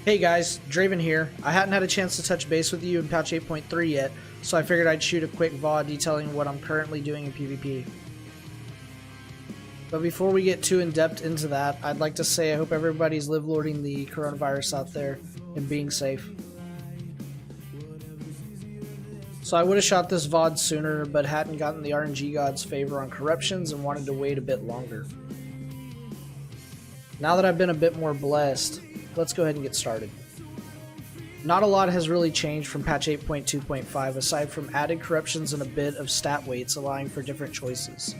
Hey guys, Draven here. I hadn't had a chance to touch base with you in patch 8.3 yet, so I figured I'd shoot a quick VOD detailing what I'm currently doing in PvP. But before we get too in-depth into that, I'd like to say I hope everybody's live-lording the coronavirus out there and being safe. So I would have shot this VOD sooner, but hadn't gotten the RNG god's favor on corruptions and wanted to wait a bit longer. Now that I've been a bit more blessed, let's go ahead and get started. Not a lot has really changed from patch 8.2.5 aside from added corruptions and a bit of stat weights allowing for different choices.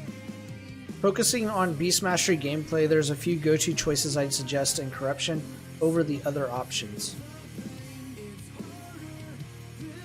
Focusing on Beast Mastery gameplay, there's a few go-to choices I'd suggest in corruption over the other options.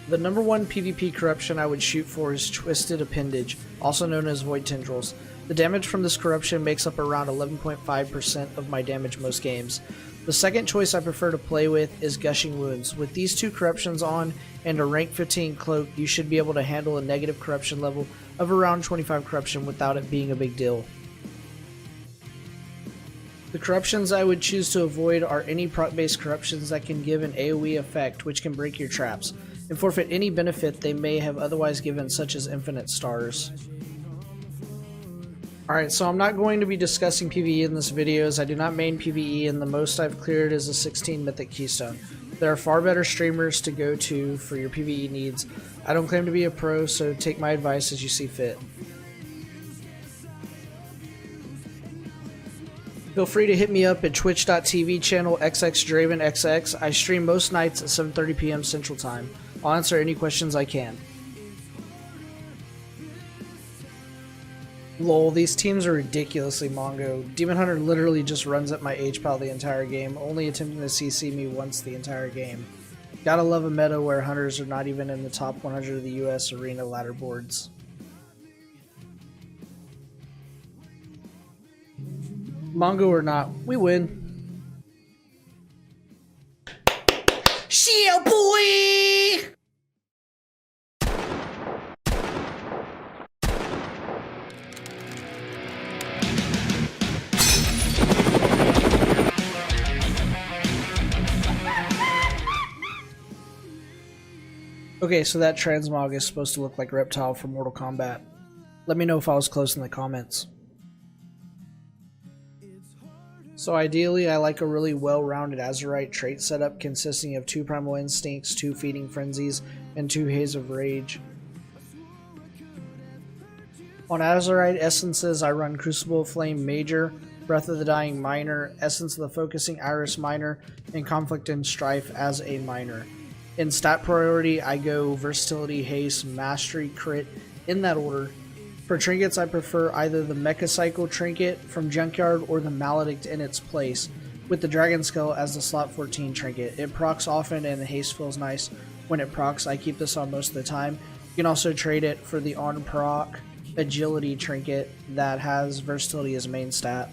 The number one PvP corruption I would shoot for is Twisted Appendage, also known as Void Tendrils. The damage from this corruption makes up around 11.5% of my damage most games. The second choice I prefer to play with is Gushing Wounds. With these two corruptions on and a rank 15 cloak, you should be able to handle a negative corruption level of around 25 corruption without it being a big deal. The corruptions I would choose to avoid are any proc-based corruptions that can give an AoE effect which can break your traps, and forfeit any benefit they may have otherwise given, such as infinite stars. Alright, so I'm not going to be discussing PvE in this video as I do not main PvE and the most I've cleared is a 16 Mythic Keystone. There are far better streamers to go to for your PvE needs. I don't claim to be a pro, so take my advice as you see fit. Feel free to hit me up at twitch.tv channel xxdravenxx. I stream most nights at 7:30 PM Central Time. I'll answer any questions I can. Lol, these teams are ridiculously Mongo. Demon Hunter literally just runs at my H-Pal the entire game, only attempting to CC me once the entire game. Gotta love a meta where hunters are not even in the top 100 of the US arena ladder boards. Mongo or not, we win. Shield boy! Okay, so that transmog is supposed to look like Reptile from Mortal Kombat. Let me know if I was close in the comments. So ideally, I like a really well-rounded Azurite trait setup consisting of 2 Primal Instincts, 2 Feeding Frenzies, and 2 Haze of Rage. On Azurite essences, I run Crucible of Flame Major, Breath of the Dying Minor, Essence of the Focusing Iris Minor, and Conflict and Strife as a minor. In stat priority, I go Versatility, Haste, Mastery, Crit, in that order. For trinkets, I prefer either the Mecha Cycle trinket from Junkyard or the Maledict in its place, with the Dragon Skull as the slot 14 trinket. It procs often and the haste feels nice when it procs. I keep this on most of the time. You can also trade it for the on proc Agility trinket that has Versatility as main stat.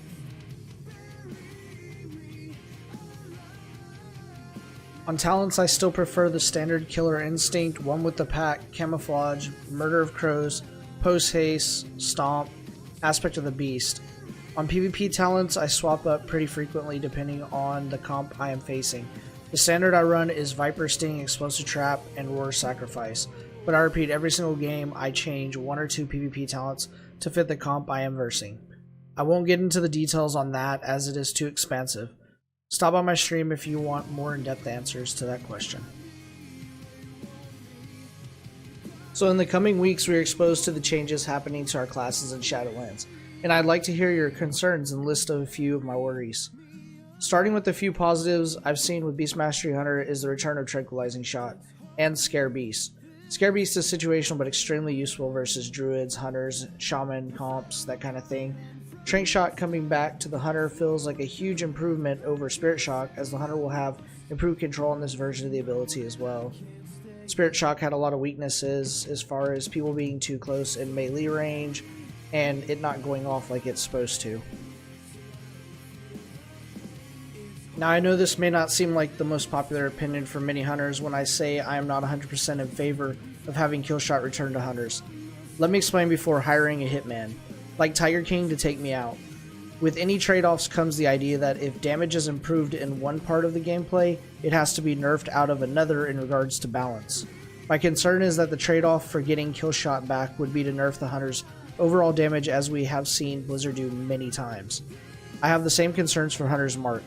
On talents, I still prefer the standard Killer Instinct, One with the Pack, Camouflage, Murder of Crows, Post Haste, Stomp, Aspect of the Beast. On PvP talents, I swap up pretty frequently depending on the comp I am facing. The standard I run is Viper Sting, Explosive Trap, and Roar Sacrifice, but I repeat every single game I change 1 or 2 PvP talents to fit the comp I am versing. I won't get into the details on that as it is too expansive. Stop by my stream if you want more in-depth answers to that question. So in the coming weeks, we are exposed to the changes happening to our classes in Shadowlands, and I'd like to hear your concerns and list a few of my worries. Starting with the few positives I've seen with Beast Mastery Hunter is the return of Tranquilizing Shot and Scare Beast. Scare Beast is situational but extremely useful versus druids, hunters, shaman comps, that kind of thing. Trank Shot coming back to the hunter feels like a huge improvement over Spirit Shock, as the hunter will have improved control in this version of the ability as well. Spirit Shock had a lot of weaknesses as far as people being too close in melee range and it not going off like it's supposed to. Now I know this may not seem like the most popular opinion for many hunters when I say I am not 100% in favor of having Killshot return to hunters. Let me explain before hiring a hitman, like Tiger King, to take me out. With any trade-offs comes the idea that if damage is improved in one part of the gameplay, it has to be nerfed out of another in regards to balance. My concern is that the trade-off for getting kill shot back would be to nerf the Hunter's overall damage, as we have seen Blizzard do many times. I have the same concerns for Hunter's Mark.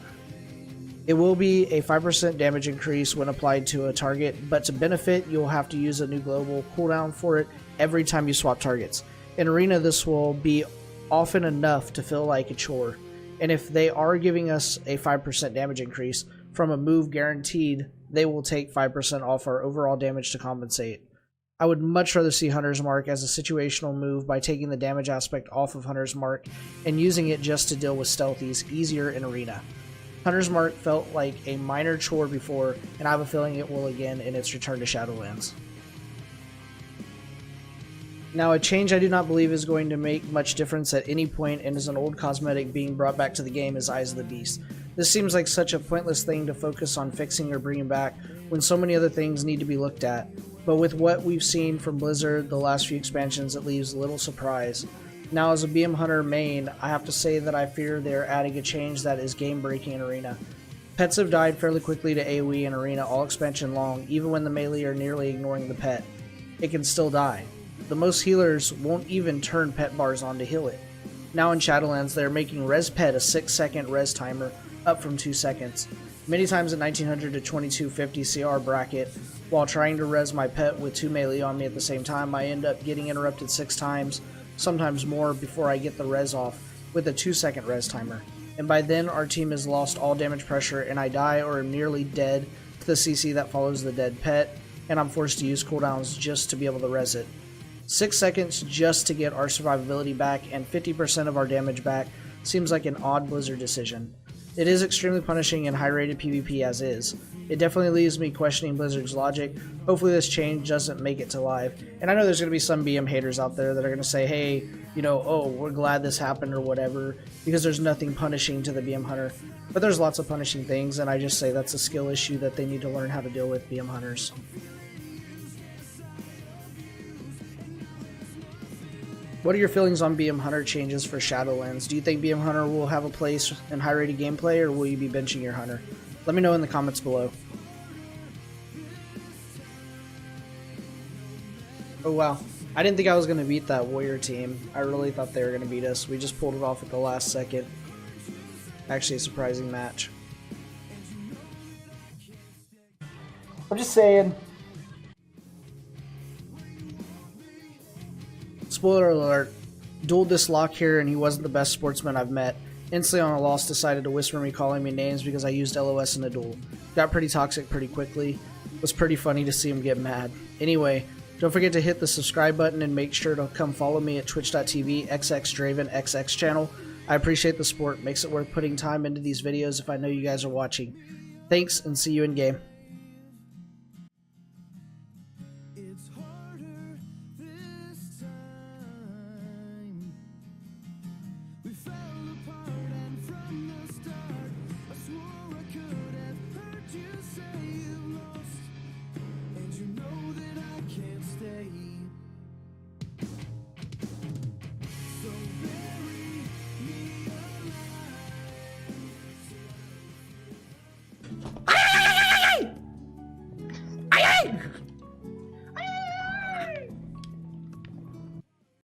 It will be a 5% damage increase when applied to a target, but to benefit, you'll have to use a new global cooldown for it every time you swap targets. In Arena, this will be often enough to feel like a chore, and if they are giving us a 5% damage increase from a move guaranteed, they will take 5% off our overall damage to compensate. I would much rather see Hunter's Mark as a situational move by taking the damage aspect off of Hunter's Mark and using it just to deal with stealthies easier in Arena. Hunter's Mark felt like a minor chore before, and I have a feeling it will again in its return to Shadowlands. Now, a change I do not believe is going to make much difference at any point and is an old cosmetic being brought back to the game is Eyes of the Beast. This seems like such a pointless thing to focus on fixing or bringing back when so many other things need to be looked at, but with what we've seen from Blizzard the last few expansions, it leaves little surprise. Now, as a BM Hunter main, I have to say that I fear they're adding a change that is game-breaking in Arena. Pets have died fairly quickly to AoE in Arena all expansion long, even when the melee are nearly ignoring the pet. It can still die. The most healers won't even turn pet bars on to heal it. Now in Shadowlands, they're making res pet a 6-second res timer, up from 2 seconds. Many times at 1900 to 2250 CR bracket, while trying to res my pet with 2 melee on me at the same time, I end up getting interrupted 6 times, sometimes more, before I get the res off with a 2-second res timer. And by then our team has lost all damage pressure and I die or am nearly dead to the CC that follows the dead pet, and I'm forced to use cooldowns just to be able to res it. 6 seconds just to get our survivability back and 50% of our damage back seems like an odd Blizzard decision. It is extremely punishing in high-rated PvP as is. It definitely leaves me questioning Blizzard's logic. Hopefully this change doesn't make it to live. And I know there's going to be some BM haters out there that are going to say, hey, you know, oh, we're glad this happened or whatever, because there's nothing punishing to the BM Hunter. But there's lots of punishing things, and I just say that's a skill issue that they need to learn how to deal with, BM Hunters. What are your feelings on BM Hunter changes for Shadowlands? Do you think BM Hunter will have a place in high-rated gameplay, or will you be benching your Hunter? Let me know in the comments below. Oh wow, I didn't think I was going to beat that Warrior team. I really thought they were going to beat us. We just pulled it off at the last second. Actually a surprising match. I'm just saying. Spoiler alert, dueled this lock here and he wasn't the best sportsman I've met. Instantly on a loss decided to whisper me calling me names because I used LOS in a duel. Got pretty toxic pretty quickly. Was pretty funny to see him get mad. Anyway, don't forget to hit the subscribe button and make sure to come follow me at twitch.tv xxdravenxx channel. I appreciate the support. Makes it worth putting time into these videos if I know you guys are watching. Thanks and see you in game.